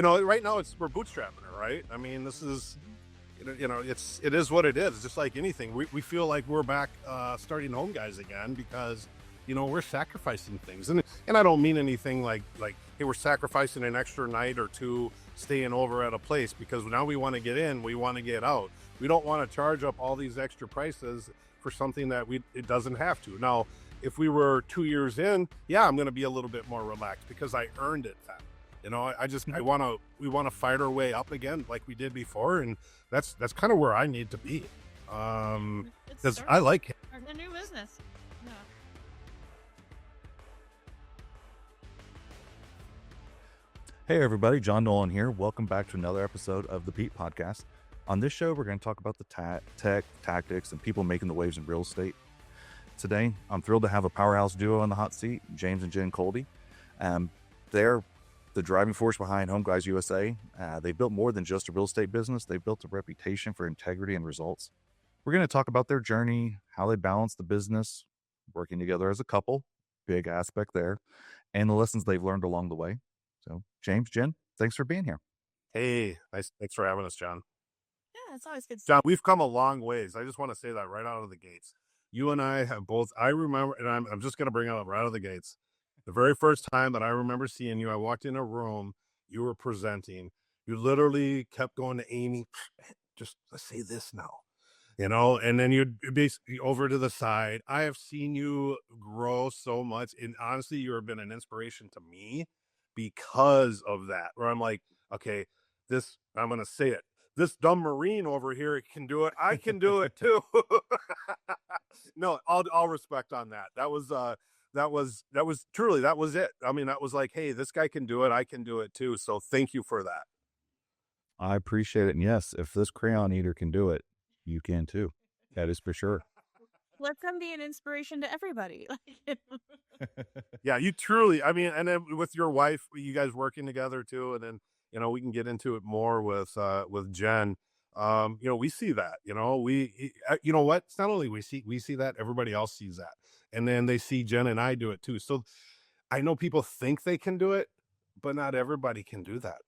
right now we're bootstrapping it, right? I mean, this is, it is what it is. Just like anything, we feel like we're back starting home guys again because, we're sacrificing things, and I don't mean anything like hey, we're sacrificing an extra night or two staying over at a place because now we want to get in, we want to get out. We don't want to charge up all these extra prices for something that it doesn't have to. Now, if we were 2 years in, yeah, I'm going to be a little bit more relaxed because I earned it then. We want to fight our way up again like we did before, and that's kind of where I need to be. Because I like it. A new business. Yeah. Hey everybody, John Nolan here. Welcome back to another episode of the Pete Podcast. On this show, we're going to talk about the tech, tactics, and people making the waves in real estate. Today, I'm thrilled to have a powerhouse duo on the hot seat, James and Jen Kolde. They're the driving force behind Home Guys USA. They've built more than just a real estate business. They've built a reputation for integrity and results. We're going to talk about their journey, how they balance the business, working together as a couple, big aspect there, and the lessons they've learned along the way. So, James, Jen, thanks for being here. Hey, thanks for having us, John. Yeah, it's always good. John, we've come a long ways. I just want to say that right out of the gates. You and I have both, I remember, and I'm just going to bring it up right out of the gates. The very first time that I remember seeing you, I walked in a room, you were presenting. You literally kept going to Amy, just let's say this now, and then you'd basically over to the side. I have seen you grow so much. And honestly, you have been an inspiration to me because of that, where I'm like, okay, I'm going to say it. This dumb Marine over here can do it. I can do it too. No, all respect on that. That was truly, that was it. I mean, that was like, hey, this guy can do it. I can do it too. So thank you for that. I appreciate it. And yes, if this crayon eater can do it, you can too. That is for sure. Let them be an inspiration to everybody. Yeah, you truly, I mean, and then with your wife, you guys working together too. And then, we can get into it more with Jen. We see that, you know what? It's not only we see that, everybody else sees that. And then they see Jen and I do it too. So I know people think they can do it, but not everybody can do that.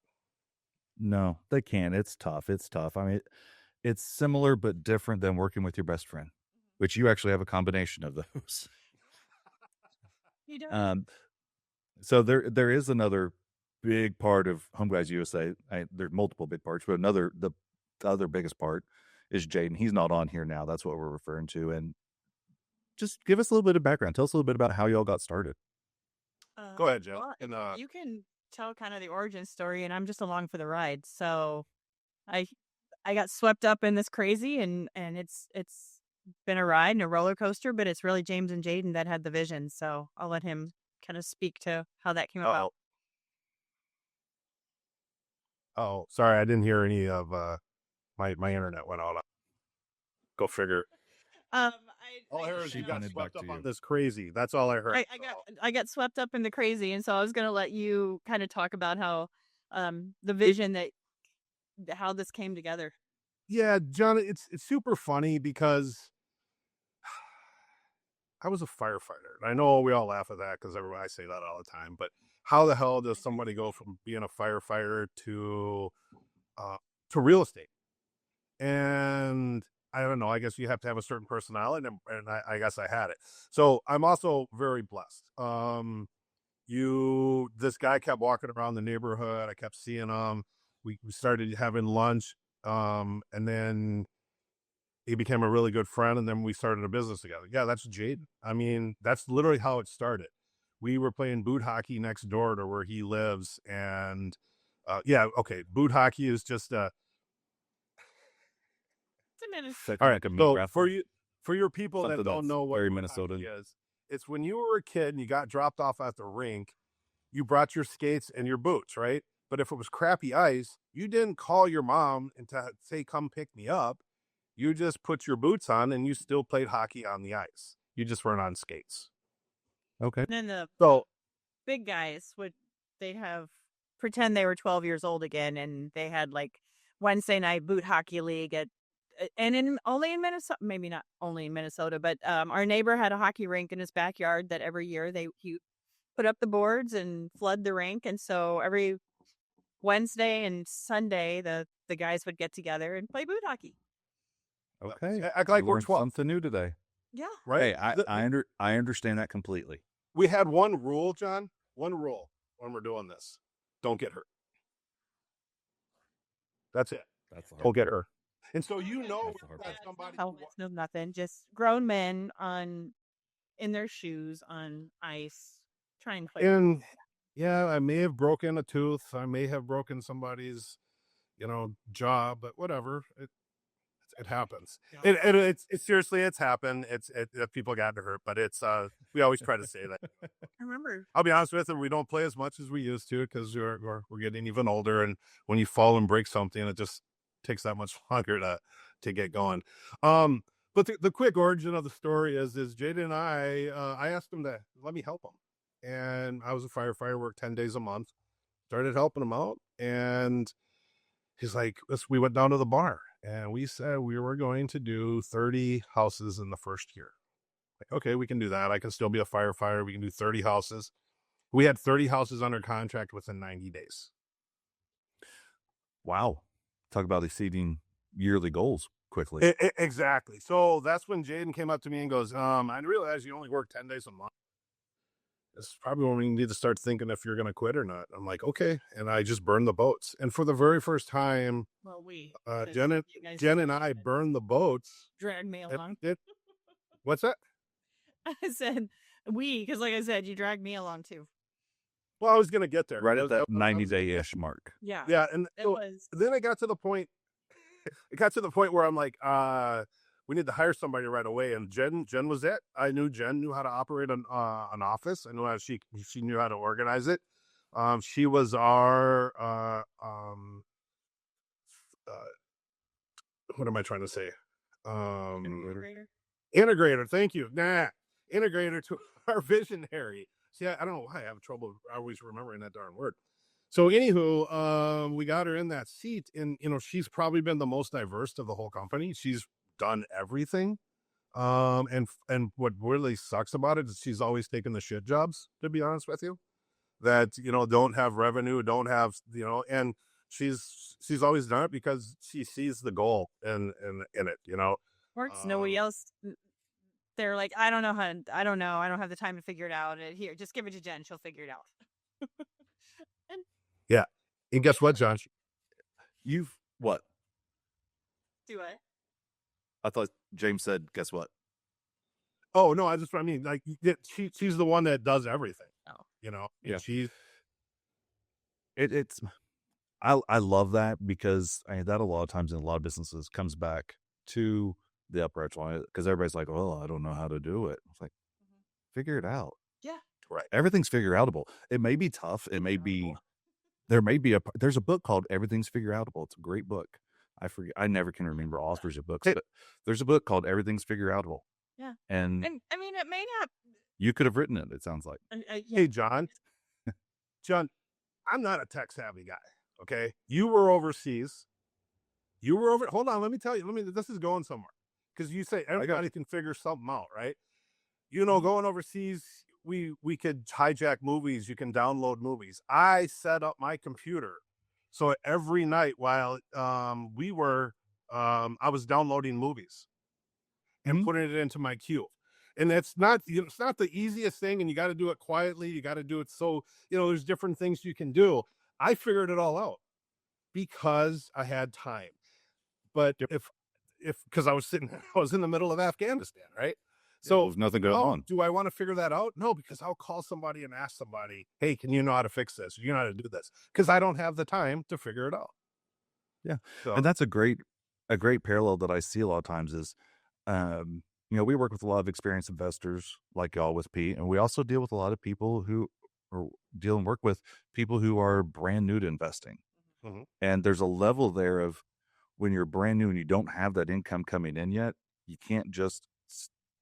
No, they can't. It's tough. I mean, it's similar but different than working with your best friend, which you actually have a combination of those. You don't. So there is another big part of Home Guys USA. There's multiple big parts, but the other biggest part is Jaden. He's not on here now. That's what we're referring to. And just give us a little bit of background. Tell us a little bit about how y'all got started. Go ahead, Jill. Well, you can tell kind of the origin story, and I'm just along for the ride. So I got swept up in this crazy, and it's been a ride and a roller coaster, but it's really James and Jaden that had the vision. So I'll let him kind of speak to how that came about. Oh, sorry, I didn't hear any of my internet went out. Go figure. All I heard is you got swept up on this crazy. That's all I heard. I got swept up in the crazy, and so I was going to let you kind of talk about how the vision how this came together. Yeah, John, it's super funny because I was a firefighter. I know we all laugh at that because I say that all the time. But how the hell does somebody go from being a firefighter to real estate? And I don't know. I guess you have to have a certain personality, and I guess I had it. So I'm also very blessed. This guy kept walking around the neighborhood. I kept seeing him. We started having lunch, and then he became a really good friend, and then we started a business together. Yeah, that's Jaden. I mean, that's literally how it started. We were playing boot hockey next door to where he lives, and boot hockey is just all right. So for your people that don't know what Minnesota is, it's when you were a kid and you got dropped off at the rink, you brought your skates and your boots, right? But if it was crappy ice, you didn't call your mom and to say, come pick me up. You just put your boots on and you still played hockey on the ice. You just weren't on skates. Okay. And then the big guys they'd pretend they were 12 years old again, and they had like Wednesday night boot hockey league only in Minnesota, maybe not only in Minnesota, but our neighbor had a hockey rink in his backyard that every year he put up the boards and flood the rink, and so every Wednesday and Sunday, the guys would get together and play boot hockey. Okay. Act like we're Learned 12, something new today. Yeah. right? Hey, I understand that completely. We had one rule, John. One rule when we're doing this: don't get hurt. That's it. That's the Don't hard get part. hurt. And so That's the hard that part. somebody. Helmets, no nothing. Just grown men in their shoes on ice trying to play. And yeah, I may have broken a tooth. I may have broken somebody's, jaw, but whatever. It happens. Yeah. It's seriously, it's happened. People got hurt, but we always try to say that. I remember. I'll be honest with you, we don't play as much as we used to because we're getting even older, and when you fall and break something, it just takes that much longer to get going. But the quick origin of the story is Jada and I asked him to let me help him, and I was a firefighter, worked 10 days a month, started helping him out, and he's like, we went down to the bar, and we said we were going to do 30 houses in the first year. Like, okay, we can do that. I can still be a firefighter. We can do 30 houses. We had 30 houses under contract within 90 days. Wow. Talk about exceeding yearly goals quickly. Exactly. So that's when Jaden came up to me and goes, I realize you only work 10 days a month. This is probably when we need to start thinking if you're going to quit or not. I'm like, okay. And I just burned the boats. And for the very first time, Well, Jen and I burned the boats. Dragged me along. What's that? I said because like I said, you dragged me along too. Well, I was going to get there. Right at that 90-day-ish mark. Yeah. Yeah. And it was. Then I got to the point. It got to the point where I'm like, we need to hire somebody right away. And Jen was it. I knew Jen knew how to operate an office. I knew how she knew how to organize it. She was our what am I trying to say? Integrator. Thank you. Integrator to our visionary. See, I don't know why I have trouble always remembering that darn word. So anywho, we got her in that seat, and she's probably been the most diverse of the whole company. She's done everything. And what really sucks about it is she's always taken the shit jobs, to be honest with you, that, don't have revenue, don't have, and she's always done it because she sees the goal in it, Works. Nobody else. They're like, I don't know. I don't have the time to figure it out. Here, just give it to Jen. She'll figure it out. Yeah. And guess what, John? You've what? Do it. I thought James said, guess what? Oh, no, I mean, like, she's the one that does everything. Oh. Yeah. She's. I love that because that a lot of times in a lot of businesses comes back to the upper echelon because everybody's like, well, I don't know how to do it. It's like, figure it out. Yeah. Right. Everything's figure outable. It may be tough. It may be, there's a book called Everything's Figure Outable. It's a great book. I forget. I never can remember authors of books, but there's a book called Everything's Figure Outable. Yeah. And I mean, it may not. You could have written it. It sounds like. Yeah. Hey, John, I'm not a tech savvy guy. Okay. You were overseas. Hold on. Let me tell you, this is going somewhere. Cause you say everybody can figure something out, right? Going overseas, we could hijack movies. You can download movies. I set up my computer. So every night while I was downloading movies and putting it into my queue. And it's not the easiest thing, and you got to do it quietly. You got to do it so, there's different things you can do. I figured it all out because I had time. But because I was in the middle of Afghanistan, right? So there's nothing going on. Do I want to figure that out? No, because I'll call somebody and ask somebody, hey, can you know how to fix this? You know how to do this? Because I don't have the time to figure it out. Yeah. So, and that's a great parallel that I see a lot of times is, we work with a lot of experienced investors like y'all with Pete, and we also deal with a lot of people who work with people who are brand new to investing. Mm-hmm. And there's a level there of when you're brand new and you don't have that income coming in yet, you can't just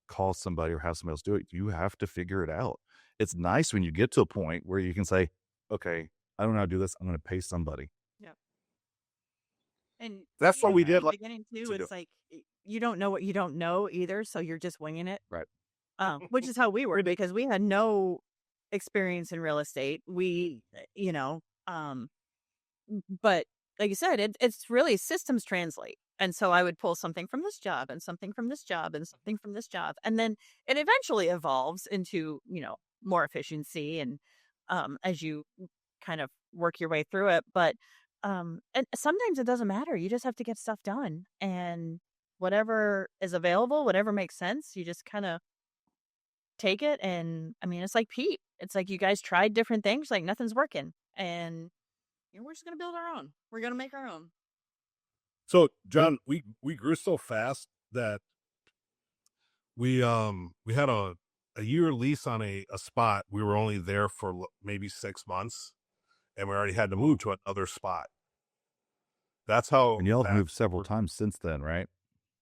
call somebody or have somebody else do it. You have to figure it out. It's nice when you get to a point where you can say, okay, I don't know how to do this. I'm going to pay somebody. Yep. And that's what we did. Like beginning too. It's like you don't know what you don't know either, so you're just winging it. Right. Which is how we were because we had no experience in real estate. We but like you said, it's really systems translate. And so I would pull something from this job and something from this job and something from this job. And then it eventually evolves into, more efficiency and as you kind of work your way through it. But and sometimes it doesn't matter. You just have to get stuff done. And whatever is available, whatever makes sense, you just kind of take it. And I mean, it's like Pete. It's like you guys tried different things, like nothing's working. And we're just gonna build our own. We're gonna make our own. So, John, we grew so fast that we had a year lease on a spot. We were only there for maybe 6 months, and we already had to move to another spot. That's how. And y'all have moved several times since then, right?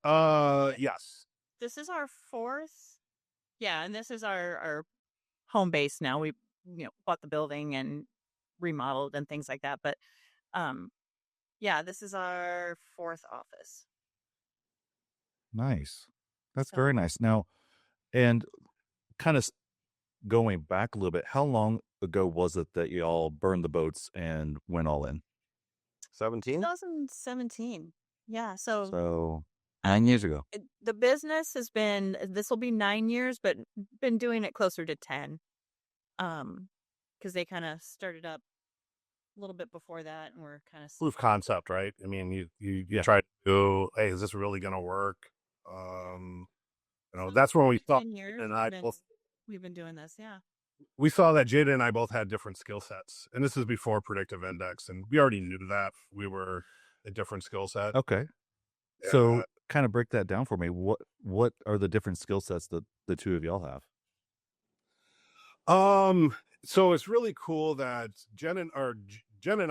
Yes. This is our 4th. Yeah, and this is our home base now. We bought the building and remodeled and things like that. But yeah, this is our 4th office. Nice. That's very nice. Now, and kind of going back a little bit, how long ago was it that y'all burned the boats and went all in? 2017. Yeah. So 9 years ago. The business this will be 9 years, but been doing it closer to 10. Because they kind of started up a little bit before that, and we're kind of proof concept, right? I mean, you try to do, hey, is this really going to work? That's when we thought, and we've been doing this, yeah. We saw that Jada and I both had different skill sets, and this is before predictive index, and we already knew that we were a different skill set. Okay, so kind of break that down for me. What are the different skill sets that the two of y'all have? So it's really cool that Jen and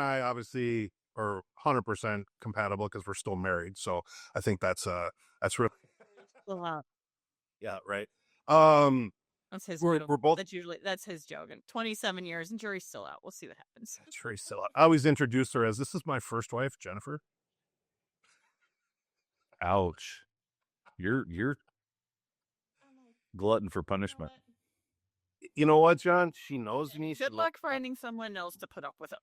I obviously are 100% compatible because we're still married. So I think that's really yeah, right. That's his. We're both. That's his joke. And 27 years, and jury's still out. We'll see what happens. Jury's still out. I always introduce her as, this is my first wife, Jennifer. Ouch! You're glutton for punishment. You know what, John? She knows me. Good luck finding someone else to put up with him.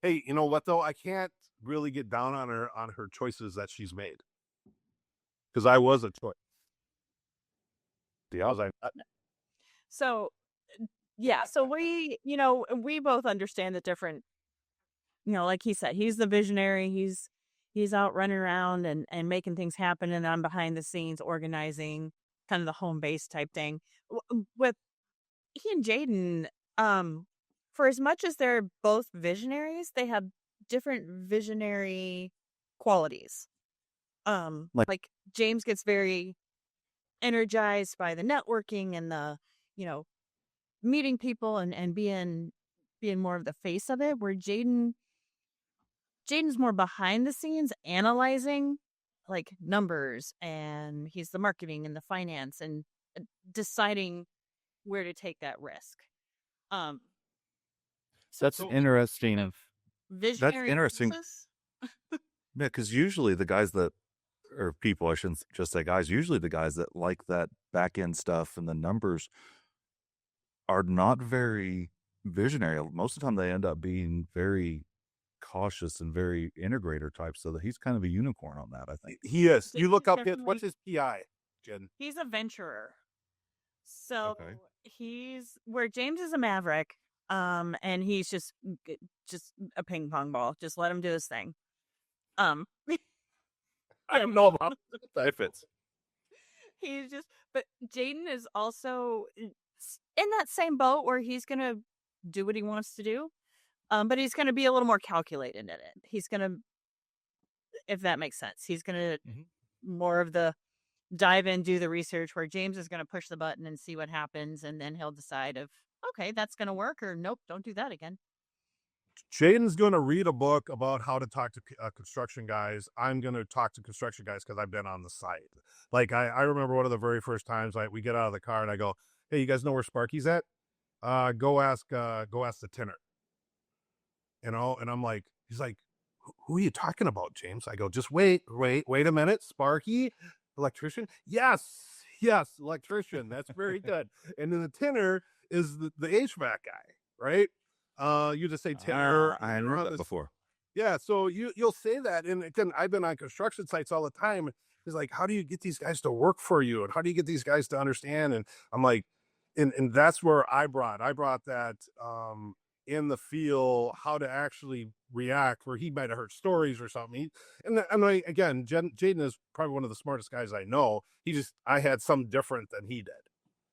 Hey, you know what though? I can't really get down on her choices that she's made, because I was a choice. So, yeah. So we both understand the different. Like he said, he's the visionary. He's out running around and making things happen, and I'm behind the scenes organizing, kind of the home base type thing. With he and Jaden, for as much as they're both visionaries, they have different visionary qualities. Like James gets very energized by the networking and the, meeting people and being more of the face of it, where Jaden's more behind the scenes, analyzing like numbers, and he's the marketing and the finance and deciding where to take that risk. That's interesting. Visionary. That's interesting. Yeah, because usually the guys that, or people, I shouldn't just say guys, usually the guys that like that back end stuff and the numbers are not very visionary. Most of the time they end up being very cautious and very integrator type, so that he's kind of a unicorn on that, I think. He is. You look up what's his PI, Jen? He's a venturer. So he's where James is a maverick, and he's just a ping pong ball. Just let him do his thing. I don't know about that fits. He's just, but Jaden is also in that same boat where he's gonna do what he wants to do, but he's gonna be a little more calculated in it. He's gonna, if that makes sense, he's gonna more of the dive in, do the research, where James is gonna push the button and see what happens, and then he'll decide if, okay, that's gonna work, or nope, don't do that again. Jaden's going to read a book about how to talk to construction guys. I'm going to talk to construction guys because I've been on the site. Like I remember one of the very first times we get out of the car and I go, hey, you guys know where Sparky's at? Go ask the tinner. And I'm like, he's like, who are you talking about, James? I go, just wait a minute. Sparky, electrician? Yes, electrician. That's very good. And then the tinner is the HVAC guy, right? You just say tenure. I hadn't heard that before. Yeah, so you'll say that, and again, I've been on construction sites all the time. It's like, how do you get these guys to work for you, and how do you get these guys to understand? And I'm like, and that's where I brought that in the field, how to actually react, where he might have heard stories or something. Again, Jaden is probably one of the smartest guys I know. I had some different than he did.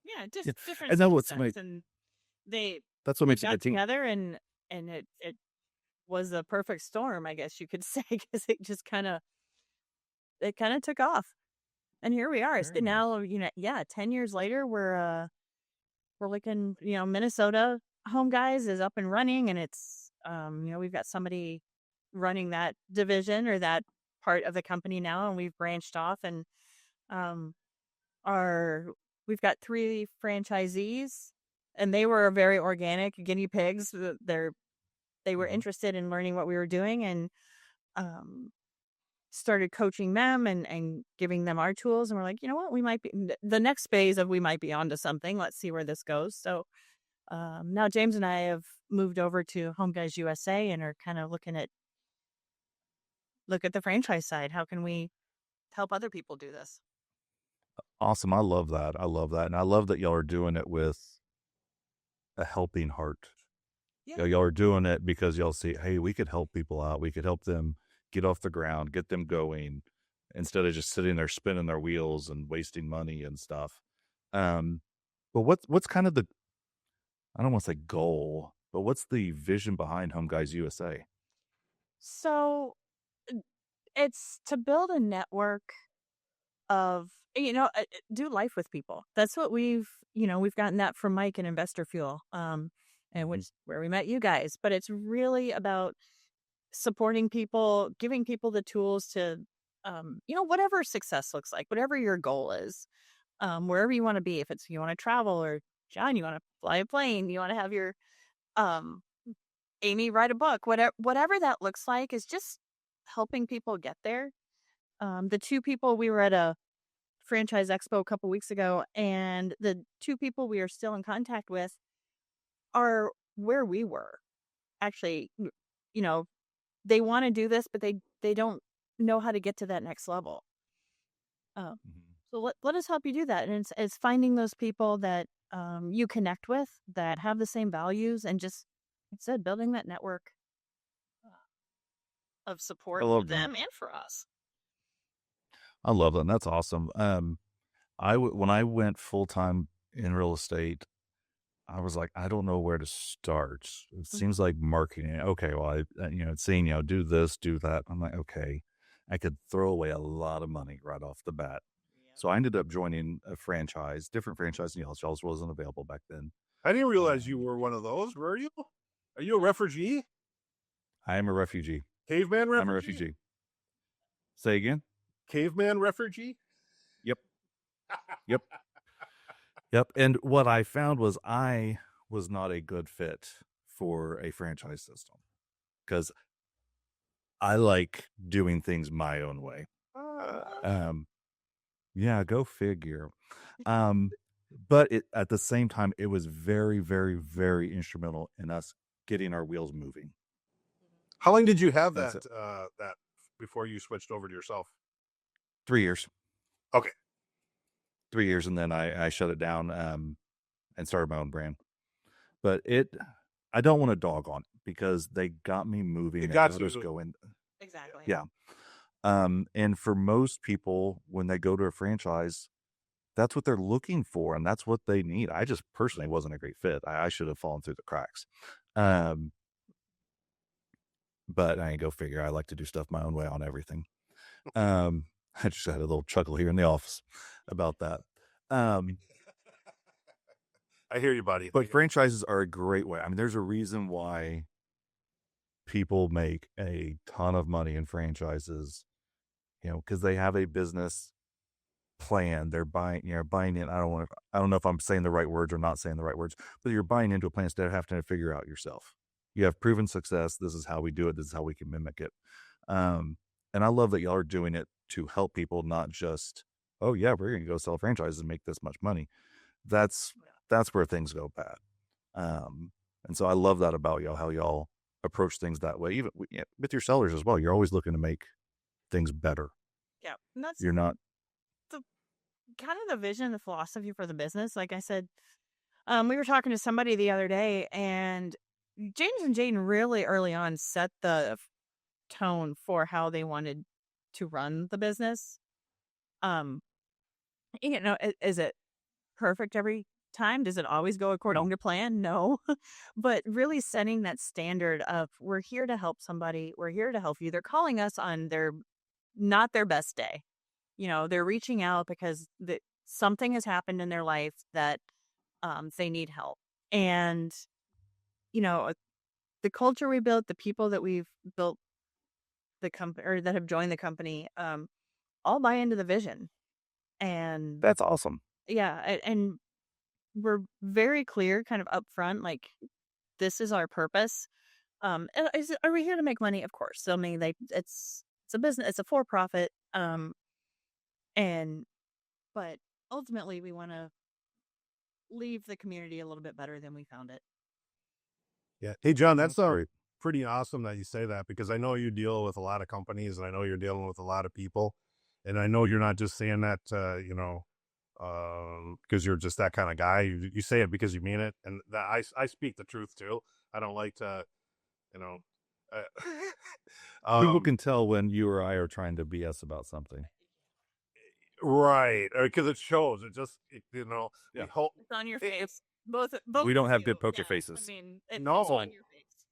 Yeah, just different. And that's what makes it a got team together, and it was a perfect storm, I guess you could say, because it just kind of took off, and here we are. Very Now, 10 years later, we're looking, Minnesota Home Guys is up and running, and it's we've got somebody running that division or that part of the company now, and we've branched off, and we've got 3 franchisees, and they were very organic guinea pigs. They were interested in learning what we were doing, and started coaching them and giving them our tools. And we're like, you know what, we might be the next phase of, we might be onto something. Let's see where this goes. So now James and I have moved over to Home Guys USA and are kind of look at the franchise side. How can we help other people do this? Awesome. I love that. And I love that y'all are doing it with a helping heart. Yeah. Y'all are doing it because y'all see, hey, we could help people out. We could help them get off the ground, get them going, instead of just sitting there spinning their wheels and wasting money and stuff. But what's kind of I don't want to say goal, but what's the vision behind Home Guys USA? So it's to build a network of, do life with people. That's what we've gotten that from Mike and Investor Fuel, and which where we met you guys. But it's really about supporting people, giving people the tools to, whatever success looks like, whatever your goal is, wherever you want to be. If it's, you want to travel, or John, you want to fly a plane, you want to have your Amy write a book, whatever that looks like, is just helping people get there. The 2 people, we were at a franchise expo a couple weeks ago, and the 2 people we are still in contact with are where we were. Actually, they want to do this, but they don't know how to get to that next level. So let us help you do that. And it's finding those people that you connect with, that have the same values, and just, like I said, building that network of support for them and for us. I love that. And that's awesome. When I went full-time in real estate, I was like, I don't know where to start. It seems like marketing. Okay, well, it's saying, do this, do that. I'm like, okay, I could throw away a lot of money right off the bat. Yep. So I ended up joining a franchise, different franchise. Y'all's wasn't available back then. I didn't realize you were one of those. Were you? Are you a refugee? I am a refugee. Caveman refugee? I'm a refugee. Say again? Caveman refugee? Yep. Yep. And what I found was I was not a good fit for a franchise system, because I like doing things my own way. Yeah, go figure. But at the same time, it was very, very, very instrumental in us getting our wheels moving. How long did you have that before you switched over to yourself? 3 years. Okay. 3 years, and then I shut it down and started my own brand. But I don't want to dog on it, because they got me moving. You got to go in. Exactly. Yeah. And for most people, when they go to a franchise, that's what they're looking for, and that's what they need. I just personally wasn't a great fit. I should have fallen through the cracks. But I go figure. I like to do stuff my own way on everything. I just had a little chuckle here in the office about that. I hear you, buddy. But franchises are a great way. I mean, there's a reason why people make a ton of money in franchises, because they have a business plan. They're buying in. I don't know if I'm saying the right words or not saying the right words, but you're buying into a plan instead of having to figure out yourself. You have proven success. This is how we do it. This is how we can mimic it. And I love that y'all are doing it to help people, not just, oh yeah, we're going to go sell franchises and make this much money. That's where things go bad. And so I love that about y'all, how y'all approach things that way. Even with your sellers as well, you're always looking to make things better. Yeah. And that's You're not. the kind of the vision, the philosophy for the business. Like I said, we were talking to somebody the other day, and James and Jen really early on set the tone for how they wanted to run the business. Um, is it perfect every time? Does it always go according to plan? No. But really setting that standard of we're here to help somebody, we're here to help you. They're calling us on their not their best day. They're reaching out because something has happened in their life that they need help. And the culture we built, the people that we've built the company or that have joined the company, all buy into the vision. And That's awesome. yeah, and we're very clear kind of upfront, like, this is our purpose. Are we here to make money? Of course. So I mean, it's a business, it's a for-profit. But ultimately we want to leave the community a little bit better than we found it. Yeah. Hey, John, that's great. pretty awesome that you say that, because I know you deal with a lot of companies, and I know you're dealing with a lot of people, and I know you're not just saying that, because you're just that kind of guy. You say it because you mean it, and I speak the truth too. I don't like to, you know, People can tell when you or I are trying to BS about something. right, because it shows. It just, Yeah. It's on your face. Both We don't of have you. good poker Yeah. faces. I mean, it's No. on your face.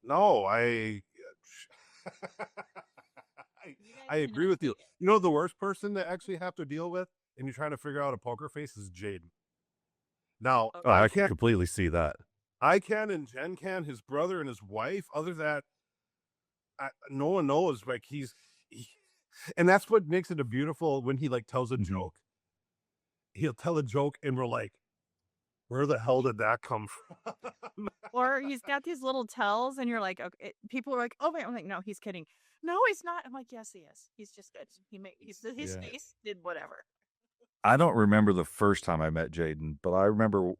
No, I agree with you. You know, the worst person to actually have to deal with, and you're trying to figure out a poker face, is Jaden. Now, Okay. I can completely see that. I can, and Jen can, his brother and his wife. Other than that, no one knows. Like and that's what makes it a beautiful. When he like tells a joke, he'll tell a joke, and we're like, "Where the hell did that come from?" Or he's got these little tells, and you're like, okay. People are like, "Oh wait," I'm like, "No, he's kidding." No, he's not. I'm like, "Yes, he is. He's just good. His Yeah. face did whatever." I don't remember the first time I met Jaden, but I remember.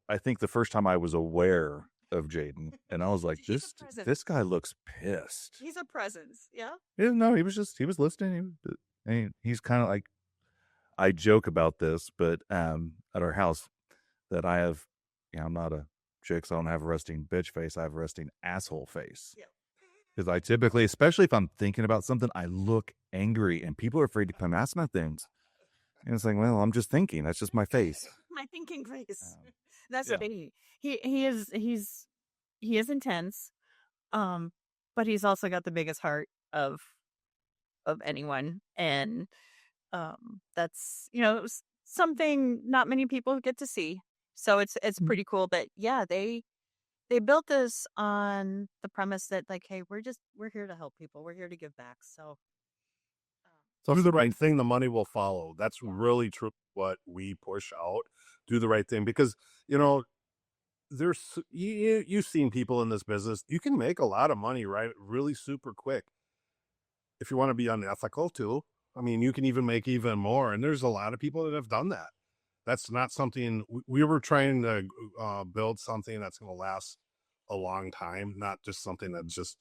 I think the first time I was aware of Jaden, and I was like, He's a presence. this guy looks pissed. He's a presence. Yeah. Yeah, no, he was listening. He's kind of like, I joke about this, but at our house that I have, I'm not a chick, so I don't have a resting bitch face. I have a resting asshole face. Yeah. Because I typically, especially if I'm thinking about something, I look angry, and people are afraid to come ask my things. And it's like, well, I'm just thinking. That's just my face. My thinking face. That's yeah. the thing. He is intense. But he's also got the biggest heart of anyone, and that's something not many people get to see. So it's pretty cool. But yeah, they built this on the premise that, like, hey, we're here to help people. We're here to give back. So do the right thing, the money will follow. That's really true what we push out. Do the right thing, because there's you've seen people in this business. You can make a lot of money, right? Really super quick. If you want to be unethical too, I mean, you can even make even more. And there's a lot of people that have done that. That's not something we were trying to build something that's going to last a long time, not just something that's just,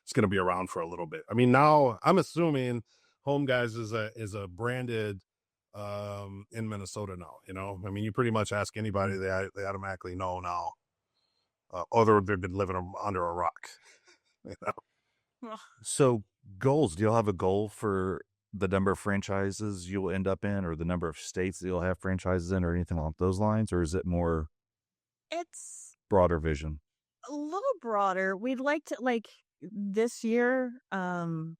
it's going to be around for a little bit. I mean, now I'm assuming Home Guys is a branded in Minnesota now. I mean, you pretty much ask anybody, they automatically know now. Other they've been living under a rock. So goals. Do y'all have a goal for the number of franchises you'll end up in, or the number of states that you'll have franchises in, or anything along those lines? Or is it more it's broader vision? a little broader. We'd like to, like, this year. Well,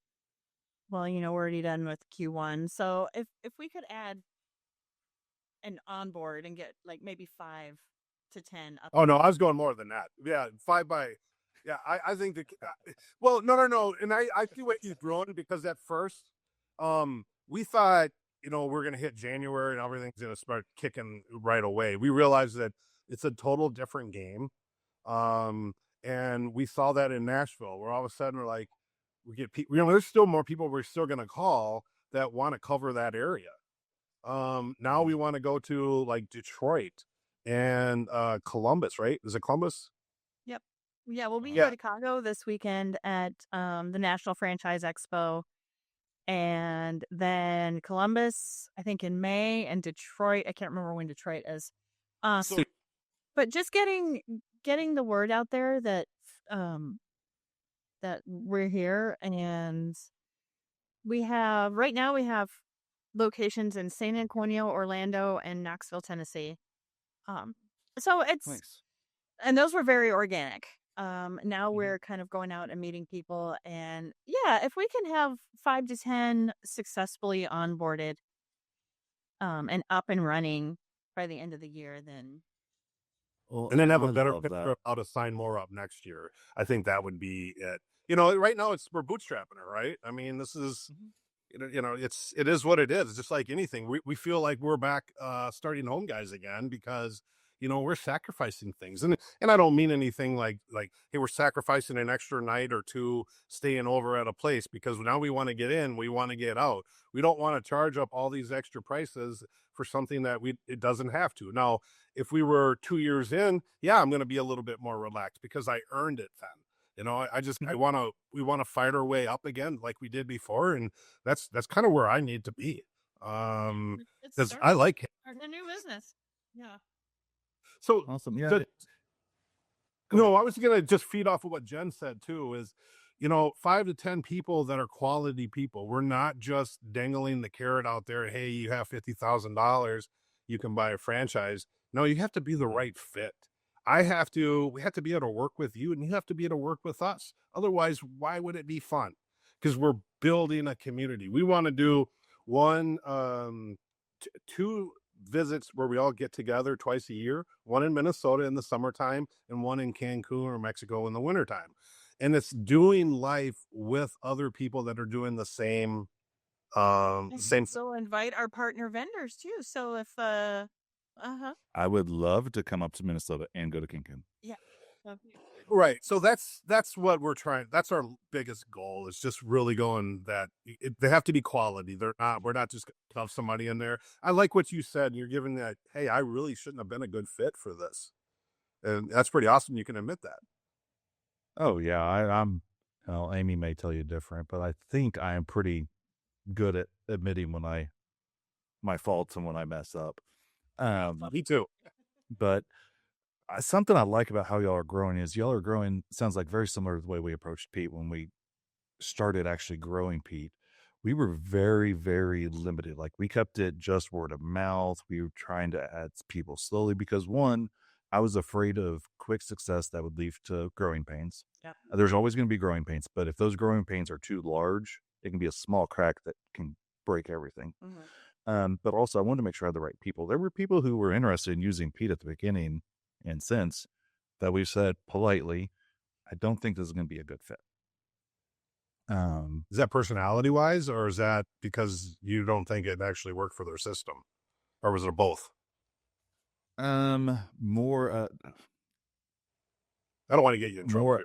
we're already done with Q1. So if we could add an onboard and get like maybe 5 to 10 up. Oh no, I was going more than that. Yeah, 5 by. Yeah, I think well, no, and I see what he's doing, because at first, we thought we're gonna hit January and everything's gonna start kicking right away. We realized that it's a total different game, and we saw that in Nashville, where all of a sudden we're like, we get people. There's still more people we're still gonna call that want to cover that area. Now we want to go to like Detroit and Columbus, right? Is it Columbus? Yep. Yeah, we'll be Yeah. in Chicago this weekend at the National Franchise Expo, and then Columbus, I think in May, and Detroit. I can't remember when Detroit is. But just getting the word out there that that we're here, and we have locations in San Antonio, Orlando, and Knoxville, Tennessee. So it's Nice. and those were very organic. Now we're kind of going out and meeting people, and yeah, if we can have 5 to 10 successfully onboarded, and up and running by the end of the year, then Well, And then have a I better love picture that. of how to sign more up next year. I think that would be it. Right now we're bootstrapping it, right? I mean, this is it is what it is. It's just like anything. We feel like we're back starting home guys again because we're sacrificing things. And I don't mean anything like hey, we're sacrificing an extra night or two staying over at a place because now we want to get in, we want to get out. We don't want to charge up all these extra prices for something that it doesn't have to. Now, if we were 2 years in, yeah, I'm going to be a little bit more relaxed because I earned it then. We want to fight our way up again like we did before, and that's kind of where I need to be. Because I like it. A new business. Yeah. So Awesome. Yeah. I was gonna just feed off of what Jen said too. Is 5 to 10 people that are quality people. We're not just dangling the carrot out there. Hey, you have $50,000, you can buy a franchise. No, you have to be the right fit. We have to be able to work with you, and you have to be able to work with us. Otherwise, why would it be fun? Because we're building a community. We want to do two visits where we all get together twice a year, one in Minnesota in the summertime and one in Cancun or Mexico in the wintertime. And it's doing life with other people that are doing the same. So invite our partner vendors too. So if I would love to come up to Minnesota and go to Cancun. Yeah. Right. So that's what we're trying. That's our biggest goal, is just really going that they have to be quality. We're not just going to stuff somebody in there. I like what you said. You're giving that, hey, I really shouldn't have been a good fit for this. And that's pretty awesome. You can admit that. Oh yeah. I'm, well, Amy may tell you different, but I think I am pretty good at admitting my faults and when I mess up. Me too. But something I like about how y'all are growing is y'all are growing, sounds like very similar to the way we approached Pete when we started actually growing Pete. We were very, very limited. Like, we kept it just word of mouth. We were trying to add people slowly because, one, I was afraid of quick success that would lead to growing pains. Yeah. There's always going to be growing pains, but if those growing pains are too large, it can be a small crack that can break everything. But also, I wanted to make sure I had the right people. There were people who were interested in using Pete at the beginning, and since that, we've said politely, I don't think this is going to be a good fit. Is that personality wise, or is that because you don't think it actually worked for their system, or was it both? More. I don't want to get you in trouble.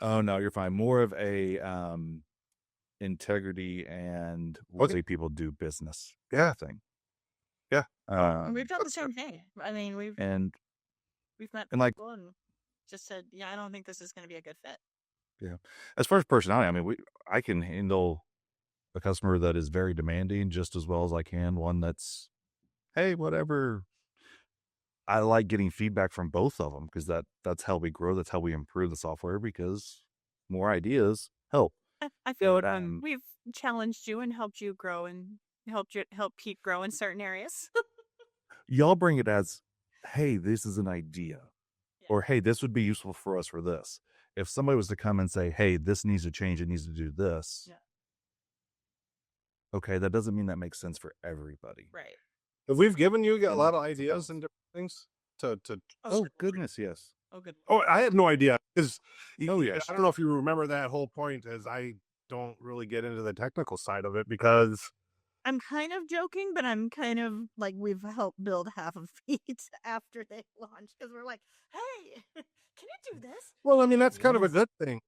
Oh no, you're fine. More of a integrity and way people do business. Yeah. Thing. Yeah. We've done the same thing. I mean, we've met people and just said, yeah, I don't think this is going to be a good fit. Yeah. As far as personality, I mean, I can handle a customer that is very demanding just as well as I can one that's, hey, whatever. I like getting feedback from both of them because that's how we grow. That's how we improve the software, because more ideas help. I feel we've challenged you and helped you grow and help Pete grow in certain areas. Y'all bring it as, hey, this is an idea, or hey, this would be useful for us for this. If somebody was to come and say, hey, this needs to change, it needs to do this. Yeah. Okay, that doesn't mean that makes sense for everybody. Right. If we've given you a lot of ideas and different things to Oh, goodness, yes. Oh, good. Oh, I had no idea. Because yes. I don't know if you remember that whole point, as I don't really get into the technical side of it because I'm kind of joking, but I'm kind of like, we've helped build half of Pete after they launched, because we're like, hey, can you do this? Well, I mean, that's kind of a good thing.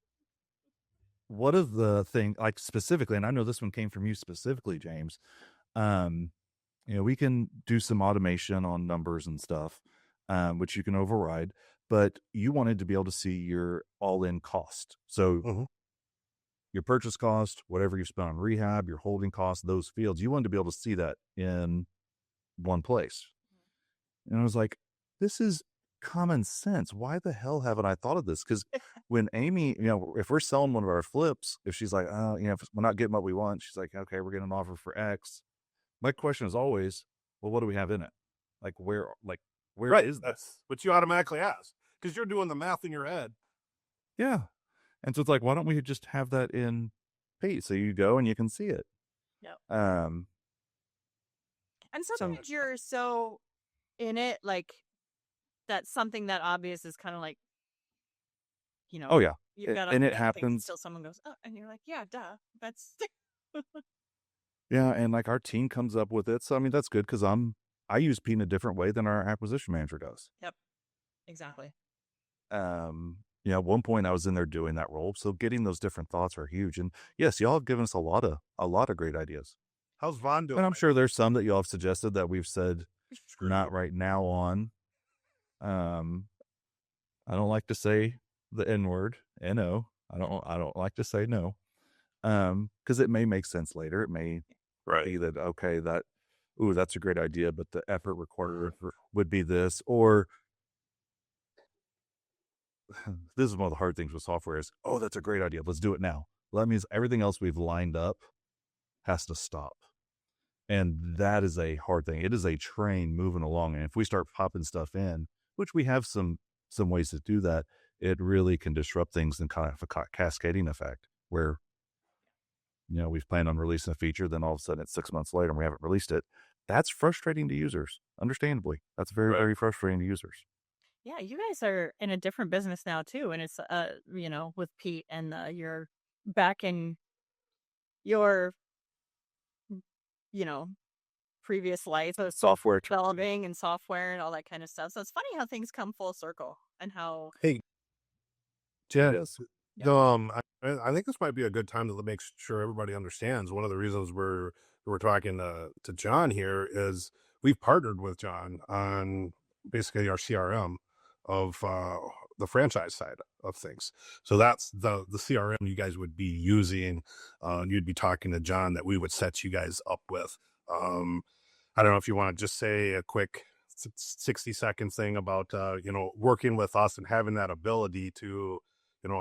What is the thing, like, specifically, and I know this one came from you specifically, James, we can do some automation on numbers and stuff. which you can override, but you wanted to be able to see your all-in cost. So your purchase cost, whatever you spent on rehab, your holding cost, those fields, you wanted to be able to see that in one place. And I was like, this is common sense. Why the hell haven't I thought of this? Because when Amy, if we're selling one of our flips, if she's like, if we're not getting what we want, she's like, okay, we're getting an offer for X. My question is always, well, what do we have in it? Where right. is That's this? what you automatically ask because you're doing the math in your head. Yeah. And so it's like, why don't we just have that in Pete? So you go and you can see it. Yep. Um, And sometimes you're so in it, like that's something that obvious is kind of like, oh yeah. you've got And it things happens. until someone goes, oh, and you're like, yeah, duh. That's Yeah. And like our team comes up with it. So, I mean, that's good because I use Pete in a different way than our acquisition manager does. Yep. Exactly. At one point I was in there doing that role. So getting those different thoughts are huge. And yes, y'all have given us a lot of great ideas. How's Vaughn doing? And I'm sure there's some that y'all have suggested that we've said not right now on. I don't like to say the N word, N-O. I don't like to say no. Because it may make sense later. It may be that, okay, that's a great idea, but the effort required would be this, or this is one of the hard things with software is, oh, that's a great idea. Let's do it now. Well, that means everything else we've lined up has to stop. And that is a hard thing. It is a train moving along. And if we start popping stuff in, which we have some ways to do that, it really can disrupt things and kind of a cascading effect where, we've planned on releasing a feature, then all of a sudden it's 6 months later and we haven't released it. That's frustrating to users. Understandably. That's very, very frustrating to users. Yeah, you guys are in a different business now too, and it's with Pete and you're back in your previous life of Software developing and software and all that kind of stuff. So it's funny how things come full circle and how Jen, I think this might be a good time to make sure everybody understands. One of the reasons we're talking to John here is we've partnered with John on basically our CRM of the franchise side of things. So that's the CRM you guys would be using. You'd be talking to John that we would set you guys up with. I don't know if you want to just say a quick 60-second thing about working with us and having that ability to,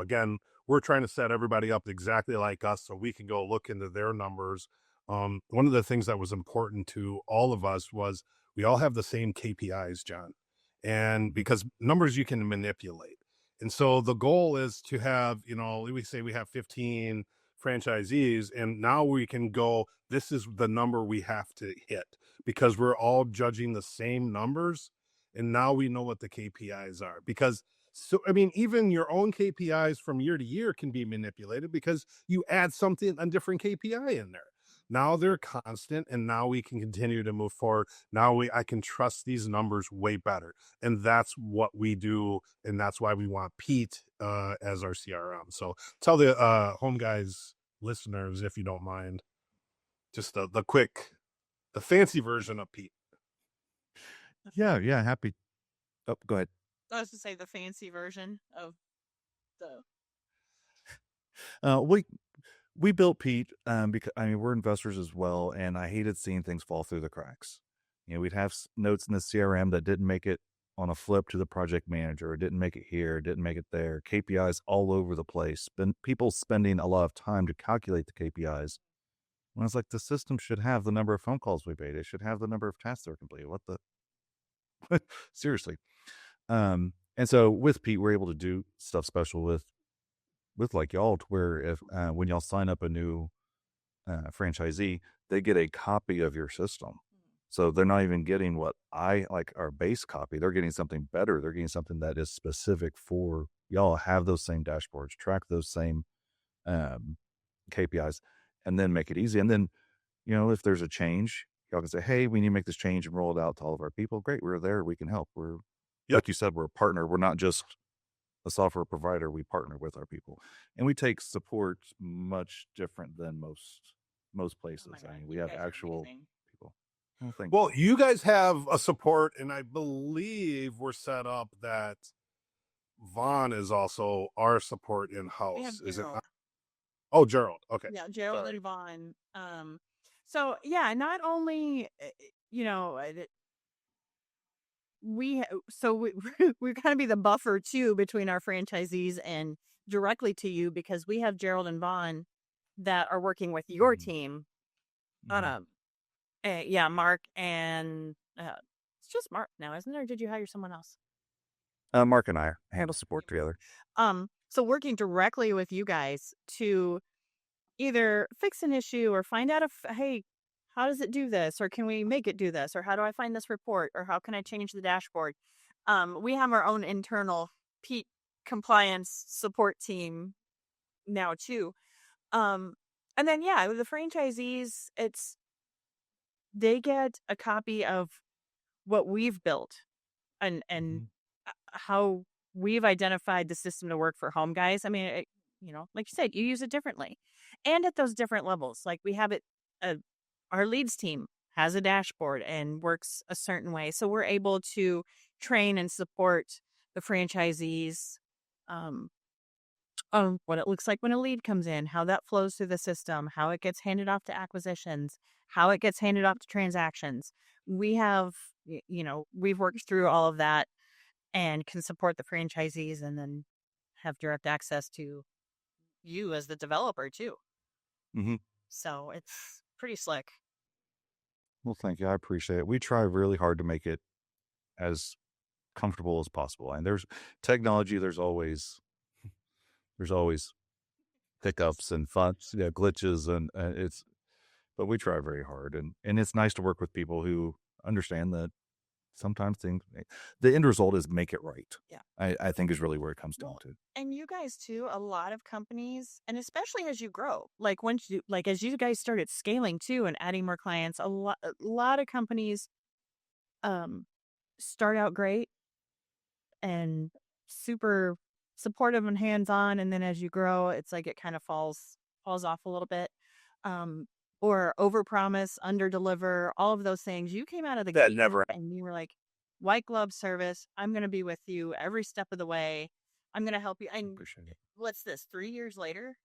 again, we're trying to set everybody up exactly like us so we can go look into their numbers. One of the things that was important to all of us was we all have the same KPIs, John, and because numbers you can manipulate. And so the goal is to have, we say we have 15 franchisees, and now we can go, this is the number we have to hit because we're all judging the same numbers. And now we know what the KPIs are because even your own KPIs from year to year can be manipulated because you add something, a different KPI in there. Now they're constant, and now we can continue to move forward. Now I can trust these numbers way better. And that's what we do. And that's why we want Pete as our CRM. So tell the Home Guys listeners, if you don't mind, just the fancy version of Pete. Yeah, happy. Oh, go ahead. I was to say the fancy version of we built Pete because we're investors as well, and I hated seeing things fall through the cracks. We'd have notes in the CRM that didn't make it on a flip to the project manager, didn't make it here, didn't make it there. KPIs all over the place. People spending a lot of time to calculate the KPIs. When I was like, the system should have the number of phone calls we made. It should have the number of tasks that are completed. What the? Seriously. And so with Pete, we're able to do stuff special with like y'all, to where if when y'all sign up a new franchisee, they get a copy of your system. So they're not even getting what I like our base copy. They're getting something better. They're getting something that is specific for y'all. Have those same dashboards, track those same KPIs, and then make it easy. And then, if there's a change, y'all can say, hey, we need to make this change and roll it out to all of our people. Great. We're there. We can help. Like you said, we're a partner. We're not just a software provider. We partner with our people, and we take support much different than most places. Oh my God, we you have guys are actual amazing. people. Well, thank Well, you. you guys have a support, and I believe we're set up that Vaughn is also our support in We have house. Is it? Gerald. Oh, Gerald. Okay. Yeah, Gerald Sorry. and Vaughn. So yeah, not only you know we're going to be the buffer too between our franchisees and directly to you, because we have Gerald and Vaughn that are working with your Mhm. team. Mhm. Yeah, Mark and it's just Mark now, isn't there? Or did you hire someone else? Mark and I handle support together. So working directly with you guys to either fix an issue or find out if, hey, how does it do this? Or can we make it do this? Or how do I find this report? Or how can I change the dashboard? We have our own internal Pete compliance support team now too. Um, and then, yeah, with the franchisees, they get a copy of what we've built and Mhm. how we've identified the system to work for home guys. I mean, like you said, you use it differently, and at those different levels. Like we have it, our leads team has a dashboard and works a certain way, so we're able to train and support the franchisees um, on what it looks like when a lead comes in, how that flows through the system, how it gets handed off to acquisitions, how it gets handed off to transactions. We have, we've worked through all of that and can support the franchisees and then have direct access to you as the developer too. Mhm. So it's pretty slick. Well, thank you. I appreciate it. We try really hard to make it as comfortable as possible. And there's technology. There's always hiccups and fun, glitches, and but we try very hard, and it's nice to work with people who understand that sometimes the end result is make it right. Yeah. I think is really where it comes down Well, to. and you guys too, a lot of companies, and especially as you grow, like as you guys started scaling too and adding more clients, a lot of companies um start out great and super supportive and hands-on, and then as you grow it's like it kind of falls off a little bit, um or overpromise, underdeliver, all of those things. You came out of the That gate never. and you were like, white glove service, I'm going to be with you every step of the way, I'm going to help you. And Appreciate it. what's this, 3 years later?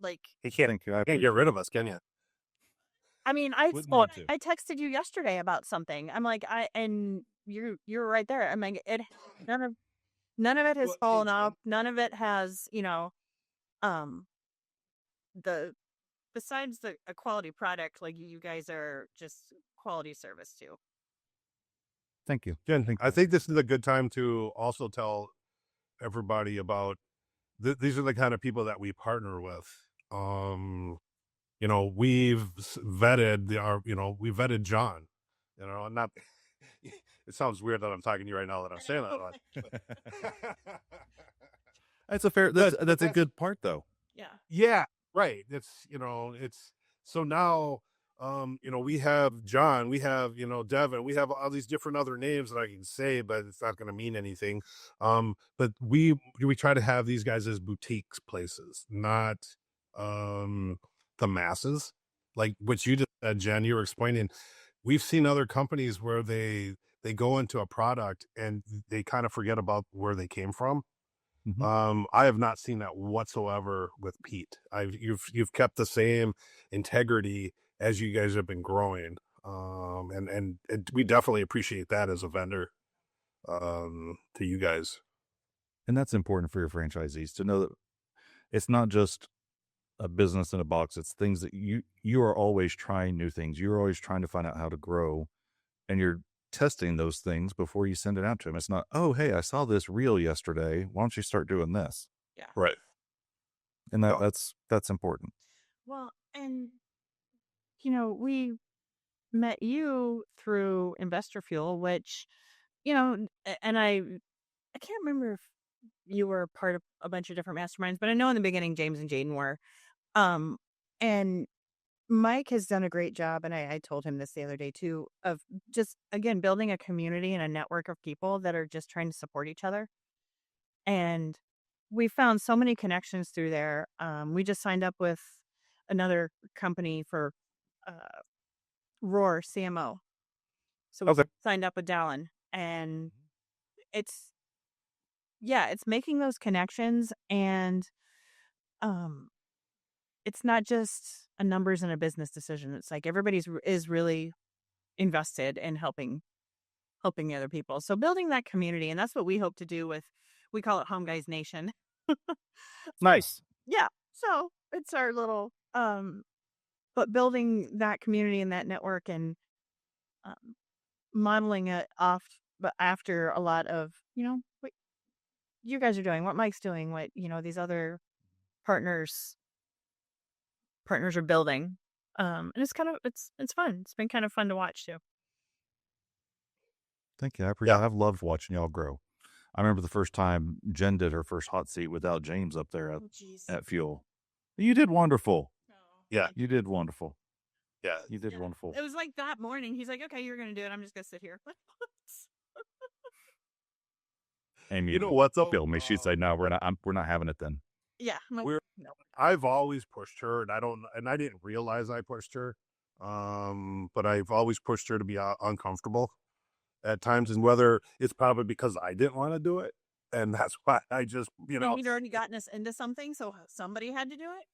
Like, You can't. Thank you. I Can't get rid of us, can you? I mean, wouldn't want to. I texted you yesterday about something. I'm like, and you're right there. I'm like, none of none of it has Well, fallen off. None of it has, um, the besides a quality product, like you guys are just quality service too. Thank you. Jen, Thank I you. think this is a good time to also tell everybody about these are the kind of people that we partner with. We've vetted we vetted John. And not. It sounds weird that I'm talking to you right now that I'm saying that. That's a fair. That's a good part though. Yeah. Yeah, right. It's so now, we have John, we have, Devin, we have all these different other names that I can say, but it's not going to mean anything. But we try to have these guys as boutiques places, not the masses. Like what you just said, Jen, you were explaining. We've seen other companies where they go into a product and they kind of forget about where they came from. I have not seen that whatsoever with Pete. You've kept the same integrity as you guys have been growing. And we definitely appreciate that as a vendor, to you guys. And that's important for your franchisees to know that it's not just a business in a box. It's things that you are always trying new things. You're always trying to find out how to grow, and you're testing those things before you send it out to them. It's not, oh, hey, I saw this reel yesterday. Why don't you start doing this? Yeah. Right. And No. that's important. Well, and we met you through Investor Fuel, which, and I can't remember if you were part of a bunch of different masterminds, but I know in the beginning James and Jaden were. Um, and Mike has done a great job, and I told him this the other day too, of just again building a community and a network of people that are just trying to support each other. And we found so many connections through there. We just signed up with another company for Roar CMO. So we signed up with Dallin, and it's making those connections, and it's not just a numbers and a business decision. It's like everybody's is really invested in helping the other people. So building that community, and that's what we hope to do with, we call it Home Guys Nation. Nice. Yeah. So it's our little, but building that community and that network, and modeling it off, but after a lot of, what you guys are doing, what Mike's doing, what, these other partners are building. And it's kind of, it's fun. It's been kind of fun to watch too. Thank you. I appreciate it. I've loved watching y'all grow. I remember the first time Jen did her first hot seat without James up there at Fuel. You did wonderful. Oh, yeah, you did wonderful. Yeah, you did wonderful. It was like that morning. He's like, "Okay, you're gonna do it. I'm just gonna sit here." Amy, you know what's up, Bill? Me, she'd say, "No, we're not having it then." Yeah, like, no. I've always pushed her, and I didn't realize I pushed her, but I've always pushed her to be uncomfortable at times, and whether it's probably because I didn't want to do it, and that's why I just, He'd already gotten us into something, so somebody had to do it.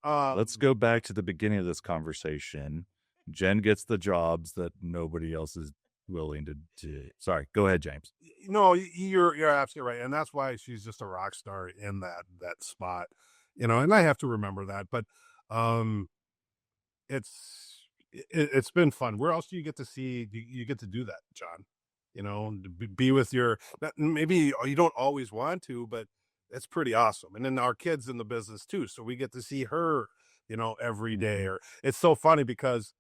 Let's go back to the beginning of this conversation. Jen gets the jobs that nobody else is willing to do. Sorry, go ahead, James. No, you're absolutely right, and that's why she's just a rock star in that spot, and I have to remember that. But it's been fun. Where else do you get to see? You get to do that, John? Be with your, maybe you don't always want to, but it's pretty awesome. And then our kids in the business too, so we get to see her, every day. Or it's so funny because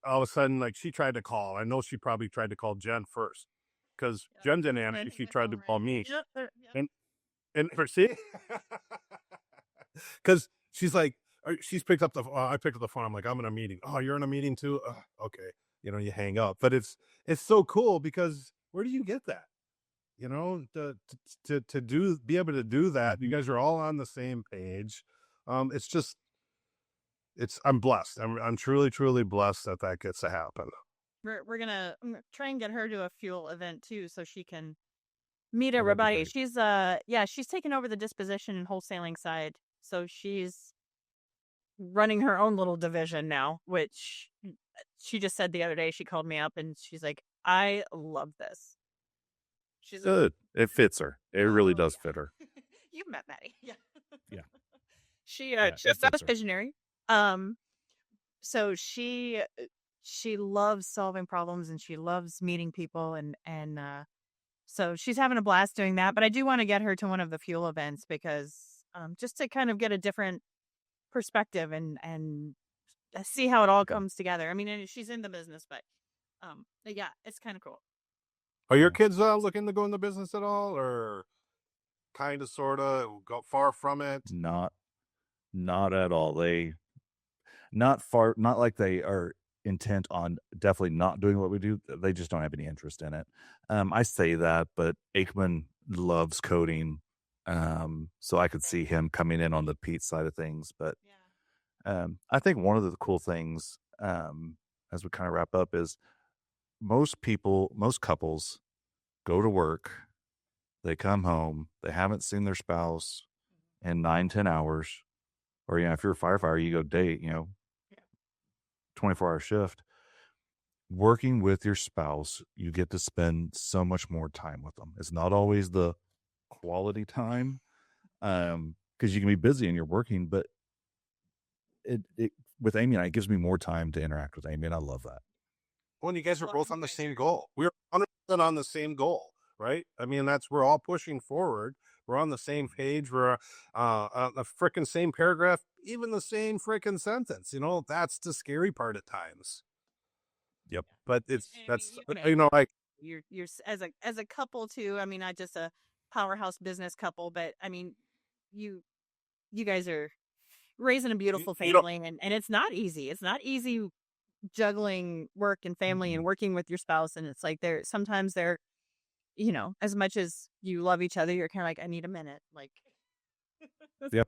all of a sudden, like, she tried to call. I know she probably tried to call Jen first, because Jen didn't answer. She tried to call me, and for see, because she's like, she's picked up I picked up the phone. I'm like, I'm in a meeting. Oh, you're in a meeting too? Okay. You hang up. But it's so cool, because where do you get that? To be able to do that. You guys are all on the same page. It's just, I'm blessed. I'm truly, truly blessed that gets to happen. I'm gonna try and get her to a Fuel event too, so she can meet everybody. She's she's taken over the disposition and wholesaling side, so she's running her own little division now, which she just said the other day. She called me up and she's like, "I love this." She's good. It fits her. It really does fit her. You've met Maddie. Yeah. Yeah. She's not a visionary. So she loves solving problems, and she loves meeting people, and so she's having a blast doing that. But I do want to get her to one of the Fuel events, because just to kind of get a different perspective and see how it all comes together. I mean, she's in the business, but yeah, it's kind of cool. Are your kids looking to go in the business at all, or kind of, sort of, go far from it? Not at all. Not like they are intent on definitely not doing what we do. They just don't have any interest in it. I say that, but Aikman loves coding. So I could see him coming in on the Pete side of things. But I think one of the cool things, as we kind of wrap up, is most couples go to work, they come home, they haven't seen their spouse in 9-10 hours, or if you're a firefighter, you go date, 24-hour shift. Working with your spouse, you get to spend so much more time with them. It's not always the quality time, because you can be busy and you're working, but it with Amy and I, it gives me more time to interact with Amy, and I love that. Well, you guys are both on the same goal. We're 100% on the same goal, right? I mean, we're all pushing forward. We're on the same page. We're on the freaking same paragraph, even the same freaking sentence. That's the scary part at times. Yep. But like, you're as a couple too. I mean, not just a powerhouse business couple, but I mean, you guys are raising a beautiful family, and it's not easy. It's not easy juggling work and family and working with your spouse. And it's like, sometimes they're, as much as you love each other, you're kind of like, I need a minute. Like,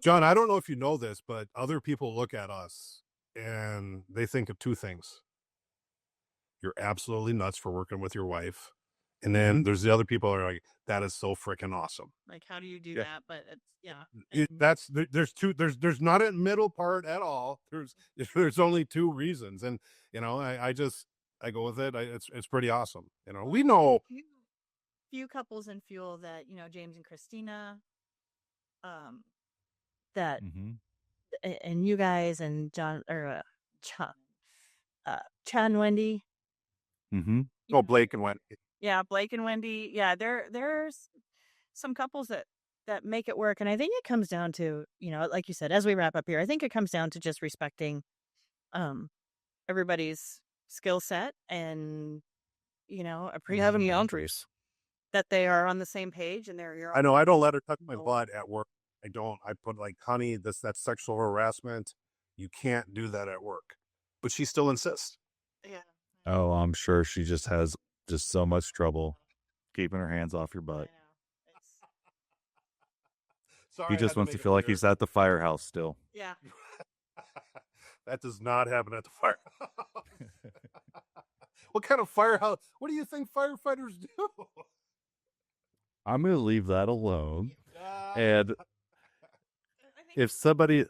John, I don't know if you know this, but other people look at us and they think of two things. You're absolutely nuts for working with your wife. And then there's the other people that are like, that is so freaking awesome. Like, how do you do Yeah. that? But it's, yeah. There's not a middle part at all. There's only two reasons. And, I go with it. It's pretty awesome. We know. Few couples in fuel that, James and Christina, that, and you guys and Chad and Wendy. Oh, Blake and Wendy. Yeah, Blake and Wendy. Yeah, there's some couples that make it work. And I think it comes down to, like you said, as we wrap up here, I think it comes down to just respecting everybody's skill set and, having boundaries. That they are on the same page and they're. I know. I don't let her touch my butt at work. I don't. I put like, honey, that's sexual harassment. You can't do that at work. But she still insists. Yeah. Oh, I'm sure she just has so much trouble keeping her hands off your butt. Sorry, he just wants to feel like he's at the firehouse still. Yeah. That does not happen at the firehouse. What kind of firehouse? What do you think firefighters do? I'm going to leave that alone. And if somebody...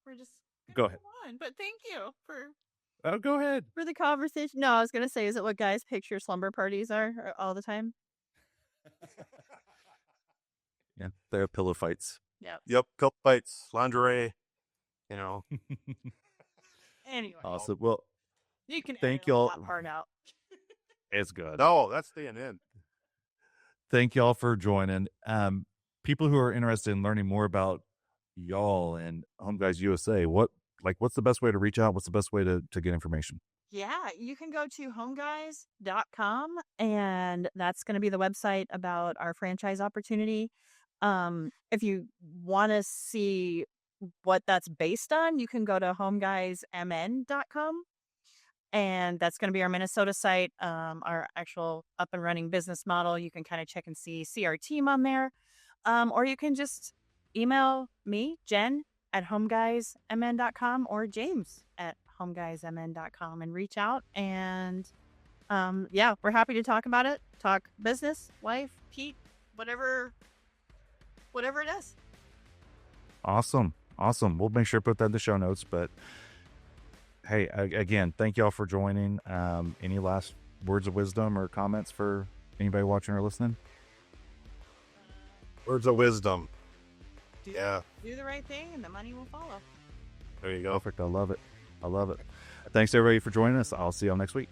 We're just go ahead. On, but thank you for... Oh, go ahead. For the conversation. No, I was going to say, is it what guys picture slumber parties are all the time? Yeah, they're pillow fights. Yep, pillow fights, lingerie, Anyway. Awesome. Well, you can thank y'all. That part out. It's good. No, that's staying in. Thank y'all for joining. People who are interested in learning more about y'all and Home Guys USA, what's the best way to reach out? What's the best way to get information? Yeah, you can go to homeguys.com, and that's going to be the website about our franchise opportunity. If you want to see what that's based on, you can go to homeguysmn.com, and that's going to be our Minnesota site, our actual up and running business model. You can kind of check and see our team on there, or you can just email me, Jen, at homeguysmn.com, or James at homeguysmn.com, and reach out. And we're happy to talk about it. Talk business, life, Pete, whatever it is. Awesome. We'll make sure to put that in the show notes. But hey, again, thank y'all for joining. Any last words of wisdom or comments for anybody watching or listening? Words of wisdom. Do the right thing and the money will follow. There you go. Perfect. I love it. Thanks everybody for joining us. I'll see y'all next week.